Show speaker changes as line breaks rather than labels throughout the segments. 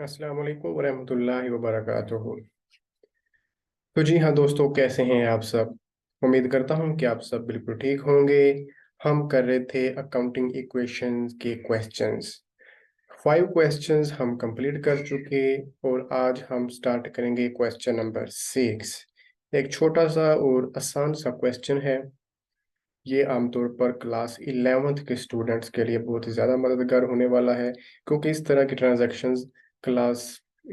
अस्सलाम वालेकुम वरहमतुल्लाहि वबरकातुहू। तो जी हाँ दोस्तों, कैसे हैं आप सब। उम्मीद करता हूँ कि आप सब बिल्कुल ठीक होंगे। हम कर रहे थे अकाउंटिंग इक्वेशंस के क्वेश्चंस। 5 क्वेश्चंस हम कंप्लीट कर चुके और आज हम स्टार्ट करेंगे क्वेश्चन नंबर 6। एक छोटा सा और आसान सा क्वेश्चन है। ये आमतौर पर क्लास 11th के स्टूडेंट्स के लिए बहुत ही ज़्यादा मददगार होने वाला है, क्योंकि इस तरह की ट्रांजैक्शंस क्लास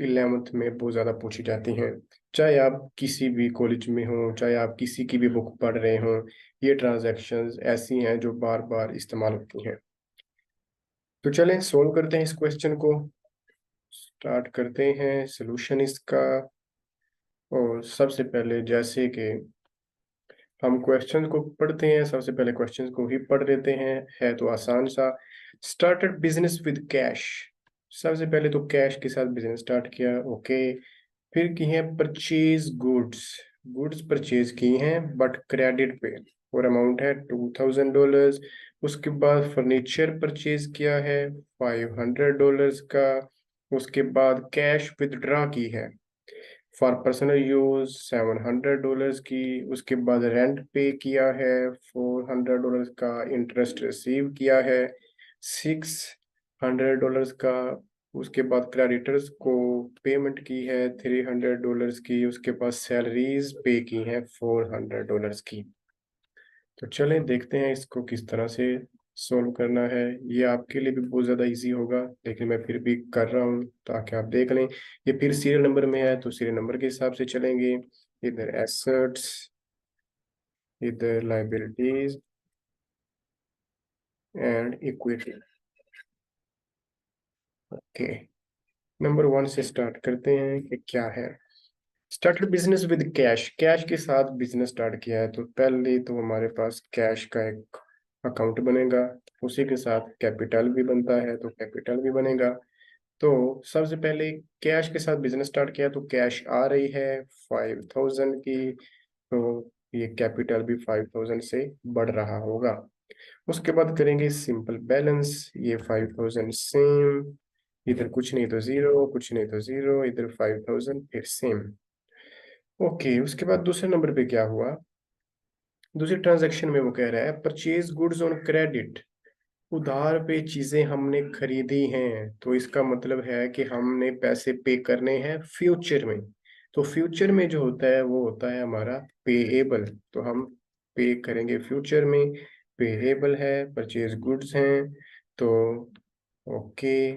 11th में बहुत ज़्यादा पूछी जाती हैं। चाहे आप किसी भी कॉलेज में हो, चाहे आप किसी की भी बुक पढ़ रहे हो, ये ट्रांजैक्शंस ऐसी हैं जो बार बार इस्तेमाल होती हैं। तो चलें सोल्व करते हैं इस क्वेश्चन को। स्टार्ट करते हैं सोल्यूशन इसका। और सबसे पहले जैसे कि हम क्वेश्चन को पढ़ते हैं, सबसे पहले क्वेश्चन को ही पढ़ लेते हैं, है तो आसान सा। Started business with cash. सबसे पहले तो कैश के साथ बिजनेस स्टार्ट किया, ओके। फिर की है परचेज गुड्स। गुड्स परचेज की हैं बट क्रेडिट पे, और अमाउंट है $2000। उसके बाद फर्नीचर परचेज किया है $500 का। उसके बाद कैश विदड्रा की है फॉर पर्सनल यूज $700 की। उसके बाद रेंट पे किया है $400 का। इंटरेस्ट रिसीव किया है $600 का। उसके बाद क्रेडिटर्स को पेमेंट की है $300 की। उसके बाद सैलरीज पे की हैं $400 की। तो चलें देखते हैं इसको किस तरह से सॉल्व करना है। ये आपके लिए भी बहुत ज़्यादा इजी होगा, लेकिन मैं फिर भी कर रहा हूँ ताकि आप देख लें। ये फिर सीरियल नंबर में है तो सीरियल नंबर के हिसाब से चलेंगे। इधर एसेट्स, इधर liabilities and equity. Okay, number 1 से स्टार्ट करते हैं कि क्या है। Started business with cash. Cash के साथ बिजनेस स्टार्ट किया है तो पहले तो हमारे पास कैश का एक अकाउंट बनेगा। उसी के साथ कैपिटल भी बनता है तो कैपिटल भी बनेगा। तो सबसे पहले कैश के साथ बिजनेस स्टार्ट किया तो कैश आ रही है 5000 की। तो ये कैपिटल भी 5000 से बढ़ रहा होगा। उसके बाद करेंगे सिंपल बैलेंस। ये 5000 सेम, इधर कुछ नहीं तो जीरो, कुछ नहीं तो जीरो, इधर 5000 फिर सेम। ओके, उसके बाद दूसरे नंबर पे क्या हुआ। दूसरी ट्रांजैक्शन में वो कह रहा है परचेज गुड्स ऑन क्रेडिट। उधार पे चीजें हमने खरीदी हैं तो इसका मतलब है कि हमने पैसे पे करने हैं फ्यूचर में। तो फ्यूचर में जो होता है वो होता है हमारा पेएबल। तो हम पे करेंगे फ्यूचर में। पेएबल है, परचेज गुड्स हैं। तो ओके,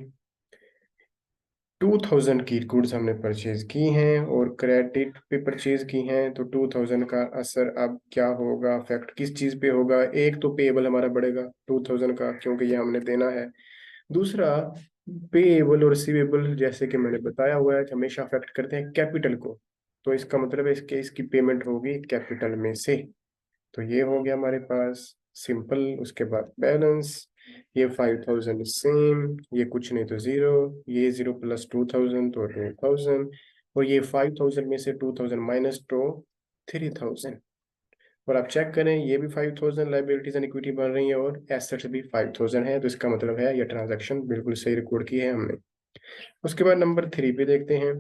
2000 की गुड्स हमने परचेज की हैं और क्रेडिट पे परचेज की हैं। तो 2000 का असर अब क्या होगा, इफेक्ट किस चीज पे होगा। एक तो पेएबल हमारा बढ़ेगा 2000 का, क्योंकि ये हमने देना है। दूसरा, पेएबल और रिसीवेबल जैसे कि मैंने बताया हुआ है कि हमेशा अफेक्ट करते हैं कैपिटल को। तो इसका मतलब है इसके इसकी पेमेंट होगी कैपिटल में से। तो ये हो गया हमारे पास सिंपल। उसके बाद बैलेंस। ये 5000 सेम, ये कुछ नहीं तो जीरो, ये जीरो प्लस 2000 तो 2000। और ये 5000 में से 2000 माइनस तो 3000। और आप चेक करें ये भी 5000 लाइबिलिटीज एंड इक्विटी बन रही है और एसेट्स भी 5000 है। तो इसका मतलब है ये ट्रांजैक्शन बिल्कुल सही रिकॉर्ड की है हमने। उसके बाद नंबर 3 पे देखते हैं।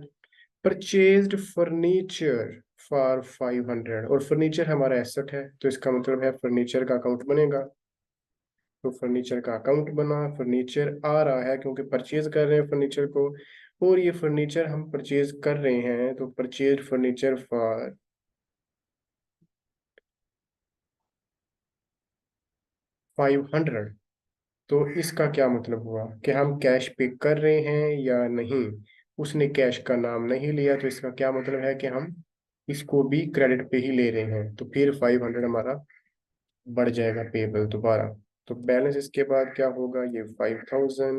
Purchased furniture for 500। और फर्नीचर हमारा एसेट है तो इसका मतलब है फर्नीचर का अकाउंट बनेगा। तो फर्नीचर का अकाउंट बना, फर्नीचर आ रहा है क्योंकि परचेज कर रहे हैं फर्नीचर को। और ये फर्नीचर हम परचेज कर रहे हैं तो परचेज फर्नीचर फॉर 500। तो इसका क्या मतलब हुआ कि हम कैश पे कर रहे हैं या नहीं। उसने कैश का नाम नहीं लिया तो इसका क्या मतलब है कि हम इसको भी क्रेडिट पे ही ले रहे हैं। तो फिर 500 हमारा बढ़ जाएगा पेबल दोबारा। तो बैलेंस इसके बाद क्या होगा, ये 5000,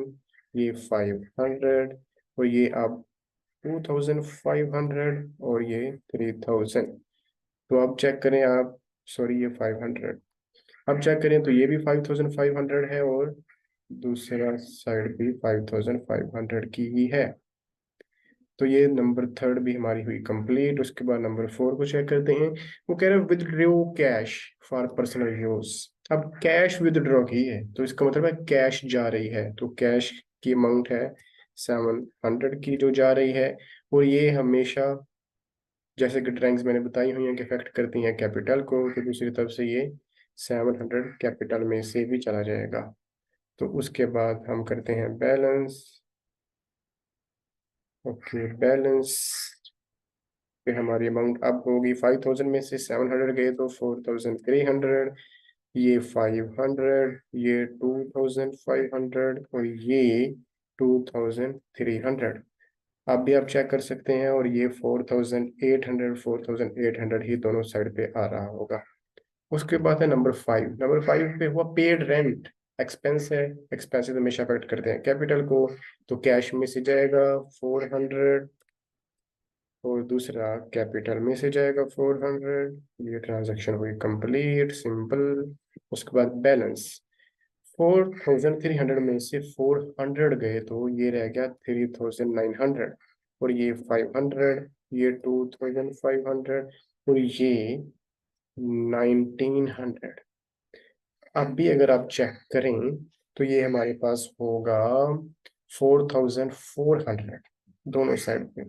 ये 500, और ये अब 2500 और ये 3000। तो अब चेक करें आप, सॉरी ये 500। अब चेक करें तो ये भी 5500 है और दूसरा साइड भी 5500 की ही है। तो ये नंबर 3 भी हमारी हुई कंप्लीट। उसके बाद नंबर 4 को चेक करते हैं। वो कह रहे हैं withdraw cash for personal use. अब कैश विदड्रॉ की है तो इसका मतलब है कैश जा रही है। तो कैश की अमाउंट है 700 की जो जा रही है, और ये हमेशा जैसे कि ड्राइंग्स मैंने बताई हुई हैं कि इफेक्ट करती हैं कैपिटल को, तो दूसरी तरफ से ये 700 कैपिटल में से भी चला जाएगा। तो उसके बाद हम करते हैं बैलेंस। ओके, बैलेंस पे हमारी अमाउंट अब होगी 5000 में से 700 गए तो 4300, ये 500, ये 2500 और ये 2300। आप भी आप चेक कर सकते हैं, और ये 4800 ही दोनों साइड पे आ रहा होगा। उसके बाद है नंबर 5। नंबर 5 पे हुआ पेड रेंट। एक्सपेंस है, एक्सपेंसेस हमेशा अफेक्ट करते हैं कैपिटल को, तो कैश में से जाएगा 400, और दूसरा कैपिटल में से जाएगा 400। ये ट्रांजैक्शन हुई कंप्लीट, सिंपल। उसके बाद बैलेंस 4300 में से 400 गए तो ये रह गया 3900, और ये 500, ये 2500 और ये 1900। अब भी अगर आप चेक करें तो ये हमारे पास होगा 4400 दोनों साइड पे।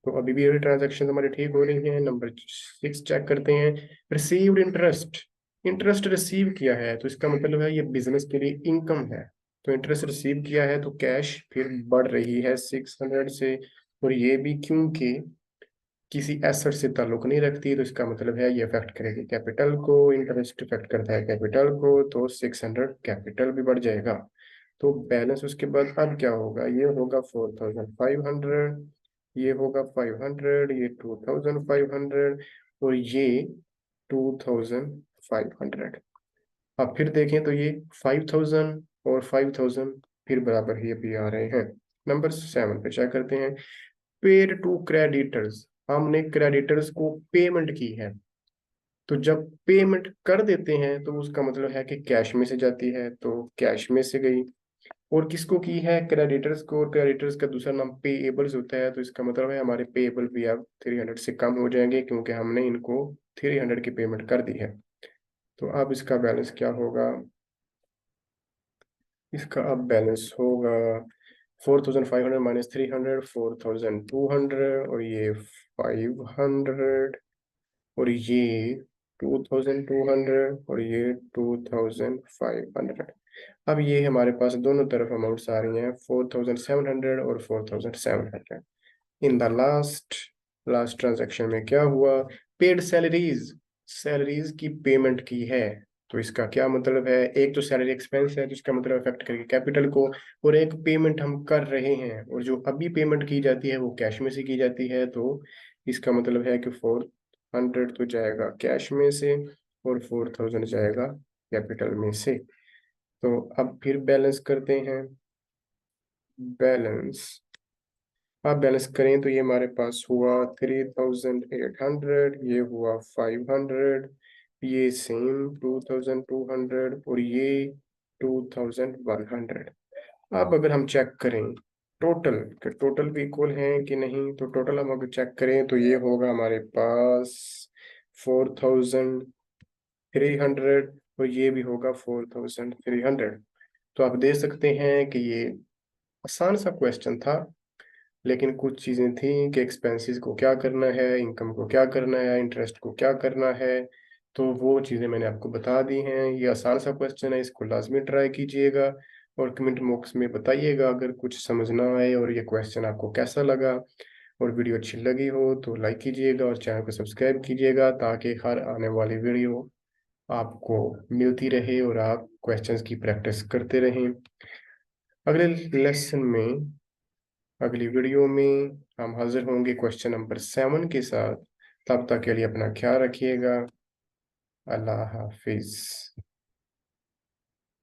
तो अभी भी ये ट्रांजेक्शन हमारी ठीक हो रही है। नंबर 6 चेक करते हैं, रिसीव्ड इंटरेस्ट। इंटरेस्ट रिसीव किया है तो इसका मतलब है ये बिजनेस के लिए इनकम है। तो इंटरेस्ट रिसीव किया है तो कैश फिर बढ़ रही है 600 से, और ये भी क्योंकि किसी एसेट से ताल्लुक नहीं रखती, तो इसका मतलब है ये इफेक्ट करेगी कैपिटल को। इंटरेस्ट इफेक्ट करता है कैपिटल को, तो 600 कैपिटल भी बढ़ जाएगा। तो बैलेंस उसके बाद अब क्या होगा, ये होगा 4500, ये होगा 500, ये 2500 और ये 2500। अब फिर देखें तो ये 5000 और 5000 फिर बराबर ही अभी आ रहे हैं। नंबर 7 पे चेक करते हैं, पेड टू क्रेडिटर्स। हमने क्रेडिटर्स को पेमेंट की है, तो जब पेमेंट कर देते हैं तो उसका मतलब है कि कैश में से जाती है, तो कैश में से गई। और किसको की है, क्रेडिटर्स को, और क्रेडिटर्स का दूसरा नाम पेएबल्स होता है, तो इसका मतलब है हमारे पेएबल भी अब 300 से कम हो जाएंगे क्योंकि हमने इनको 300 की पेमेंट कर दी है। तो अब इसका बैलेंस क्या होगा, इसका अब बैलेंस होगा 4500 माइनस 300, 4200, और ये 500, और ये 2200, और ये 2500। अब ये हमारे पास दोनों तरफ अमाउंट्स आ रही हैं 4700 और 4700। In the last last transaction में क्या हुआ, पेड सैलरीज, सैलरीज की पेमेंट की है। तो इसका क्या मतलब है, एक तो सैलरी एक्सपेंस है तो इसका मतलब अफेक्ट करेगी कैपिटल को, और एक पेमेंट हम कर रहे हैं और जो अभी पेमेंट की जाती है वो कैश में से की जाती है, तो इसका मतलब है कि 400 तो जाएगा कैश में से और 4000 जाएगा कैपिटल में से। तो अब फिर बैलेंस करते हैं, बैलेंस। आप बैलेंस करें तो ये हमारे पास हुआ 3800, ये हुआ 500, ये सेम 2200 और ये 2100। अब अगर हम चेक करें टोटल, कि टोटल भी इक्वल हैं कि नहीं, तो टोटल हम अगर चेक करें तो ये होगा हमारे पास 4300, और ये भी होगा 4300। तो आप देख सकते हैं कि ये आसान सा क्वेश्चन था, लेकिन कुछ चीजें थी कि एक्सपेंसेस को क्या करना है, इनकम को क्या करना है, इंटरेस्ट को क्या करना है, तो वो चीजें मैंने आपको बता दी हैं। ये आसान सा क्वेश्चन है, इसको लाजमी ट्राई कीजिएगा और कमेंट बॉक्स में बताइएगा अगर कुछ समझ ना आए और ये क्वेश्चन आपको कैसा लगा। और वीडियो अच्छी लगी हो तो लाइक कीजिएगा और चैनल को सब्सक्राइब कीजिएगा ताकि हर आने वाली वीडियो आपको मिलती रहे और आप क्वेश्चंस की प्रैक्टिस करते रहें। अगले लेसन में, अगली वीडियो में हम हाजिर होंगे क्वेश्चन नंबर 7 के साथ। तब तक के लिए अपना ख्याल रखिएगा। अल्लाह हाफिज।